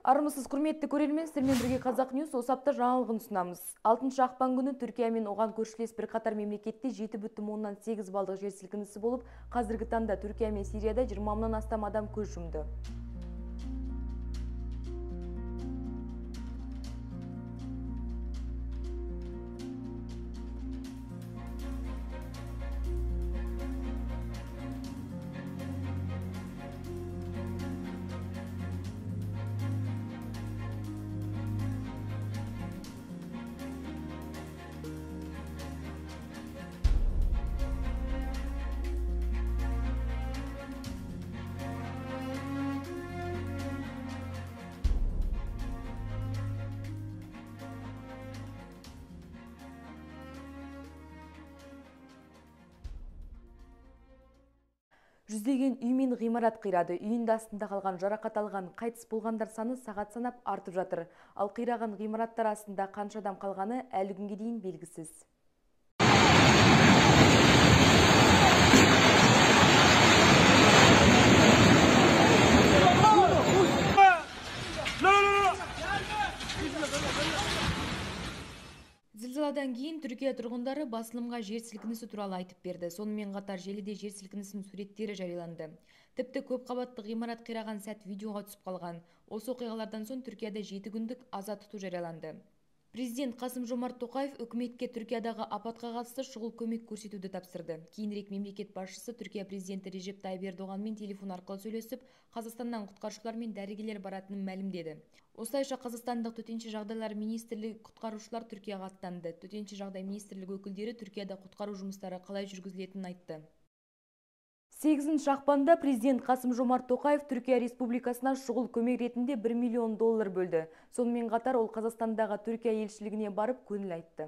Армысыз құрметті көрермен, сіздермен бірге Қазақ Ньюс осапта жаңалығын ұсынамыз. 6 ақпан күні Түркия мен оған көршілес бірқатар мемлекетте 7,8 балдық жер сілкінісі болып, қазіргі таңда Түркия мен Сирияда 20 мыңнан астам адам көз жұмды. Жүздеген үй мен ғимарат қирады. Үйінде астында қалған, жарақат алған, қайтыс болғандар саны сағат санап артып жатыр. Ал қираған ғимараттар астында қанша адам қалғаны әлі күнге дейін белгісіз. Зілзаладан кейін Түркия тұрғындары басылымға жер сілкінісі туралы айтып берді. Сонымен қатар желіде жер сілкінісінің суреттері жарияланды. Тіпті көп қабатты ғимарат қираған сәт видеоға түсіп қалған. Осы оқиғалардан соң Түркияда 7 күндік аза тұту жарияланды. Президент Қасым-Жомарт Тоқаев үкіметке Түркиядағы апатқа қатысты шұғыл көмек көрсетуді тапсырды. Кейінірек мемлекет басшысы Түркия президенті Режеп Тайып Ердоғанмен телефон арқылы сөйлесіп, Қазақстаннан құтқарушылар мен дәрігерлер баратынын мәлімдеді. Осылайша Қазақстандық төтенше жағдайлар министрлігі құтқарушылар Түркияға аттанды. Төтенше жағдай министрлігі өкілдері Түркияда құтқару жұмыстары қалай жүргізілетінін айтты. 8 ақпанда президент Қасым-Жомарт Тоқаев Түркия Республикасына шұғыл көмек ретінде $1 миллион бөлді. Сонымен қатар ол Қазақстандағы Түркия елшілігіне барып көңіл айтты.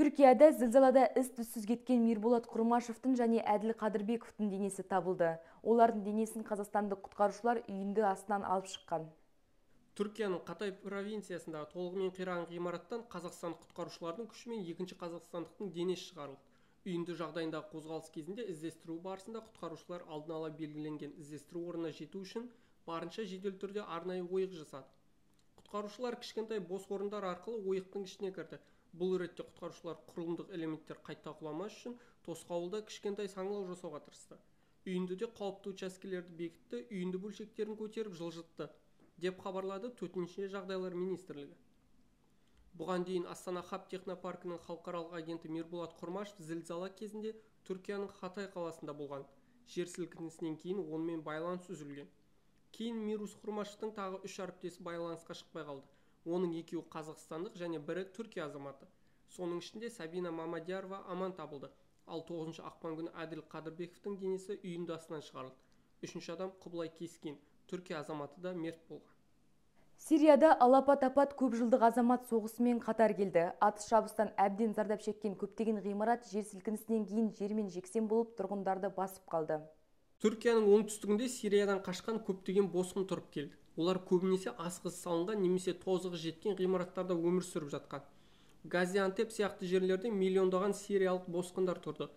Түркияда зілзалада із-түзсіз кеткен Мирболат Құрмашевтың және Әділ Қадырбековтың денесі табылды. Олардың денесін қазақстандық құтқарушылар үйінді астынан алып шыққан. Түркияның Қатай провинциясындағы толығымен қираған ғимараттан Қазақстан құтқарушылардың күшімен екінші қазақстандықтың денесі шығарылды. Үйінді жағдайындағы қозғалыс кезінде іздестіру барысында құтқарушылар алдын ала белгіленген іздестіру орнына жету үшін барынша жедел түрде арнайы ойық жасады. Құтқарушылар кішкентай бос орындар арқылы ойықтың ішіне кірді. Бұл ретте құтқарушылар құрылымдық элементтер қайта құламас үшін тосқауылда кішкентай саңылау жасауға тырысты. Үйіндіде қауіпті учаскелерді бекітті, үйінді бөлшектерін көтеріп жылжытты, деп хабарлады төтенше жағдайлар министрлігі. Бұған дейін Астана Хаб технопаркінің халықаралық агенті Мирболат Құрмашев зілзала кезінде Түркияның Хатай қаласында болған. Жер сілкінісінен кейін онымен байланыс үзілген. Кейін Мирус Құрмашевтың тағы 3 әріптесі байланысқа шықпай қалды. Оның екеуі қазақстандық және бірі Түркия азаматы. Соның ішінде Сабина Мамадиярова аман табылды. Ал 9 ақпан күні Әділ Қадырбековтың денесі үйінді астынан шығарылды. 3 адам Құбылай Кескен, Түркия азаматы да мерт болған. Сирияда алапат-апат көп жылдық азамат соғысымен қатар келді. Атыс шабыстан әбден зардап шеккен көптеген ғимарат жер сілкінісінен кейін жермен жексен болып тұрғындарды басып қалды. Түркияның оңтүстігінде Сириядан қашқан көптеген босқын тұрып келді. Олар көбінесе асқысы салынған немесе тозығы жеткен ғимараттарда өмір сүріп жатқан. Газиантеп сияқты жерлерде миллиондаған сириялық босқындар тұрды.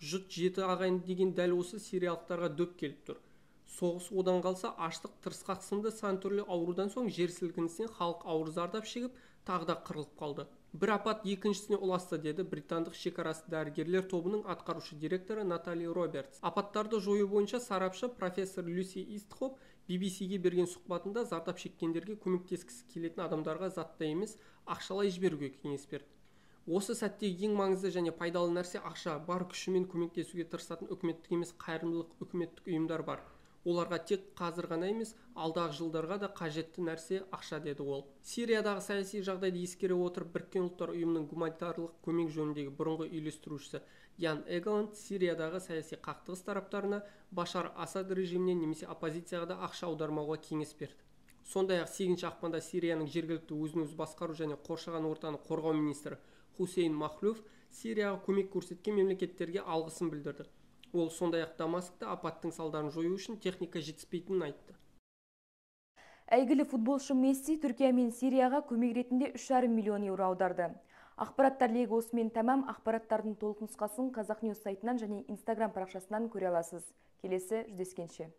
Жұт жеті ағайынды деген дәл осы сириялықтарға дөп келіп тұр. Соғыс одан қалса аштық, тырысқақ сынды сан түрлі аурудан соң жер сілкінісінен халық ауыр зардап шегіп, тағы да қырылып қалды. Бір апат екіншісіне ұласты, деді британдық шекарасы дәрігерлер тобының атқарушы директоры Натали Робертс. Апаттарды жою бойынша сарапшы профессор Люси Истхоп BBC-ге берген сұхбатында зардап шеккендерге көмектескісі келетін адамдарға заттай емес, ақшалай жіберуге кеңес берді. Осы сәттегі ең маңызды және пайдалы нәрсе ақша. Бар күшімен көмектесуге тырысатын үкіметтік емес қайырымдылық үкіметтік ұйымдар бар. Оларға тек қазір ғана емес, алдағы жылдарға да қажетті нәрсе ақша, деді ол. Сириядағы саяси жағдайды ескере отырып, Біріккен ұлттар ұйымының гуманитарлық көмек жөніндегі бұрынғы үйлестірушісі Ян Эгаланд Сириядағы саяси қақтығыс тараптарына Башар Асад режимінен немесе оппозицияға да ақша аудармауға кеңес берді. Сондай-ақ 8 ақпанда Сирияның жергілікті өзін-өзі басқару және қоршаған ортаны қорғау министрі Хусейн Махлюф Сирияға көмек көрсеткен мемлекеттерге алғысын білдірді. Ол сондай-ақ Дамаскта апаттың салдарын жою үшін техника жетіспейтінін айтты. Әйгілі футболшы Месси Түркия мен Сирияға көмек ретінде 3,5 миллион еуро аударды. Ақпараттар легі осымен тәмам. Ақпараттардың толық нұсқасын Қазақ Ньюс сайтынан және Instagram парақшасынан көре аласыз. келесі жүздескенше.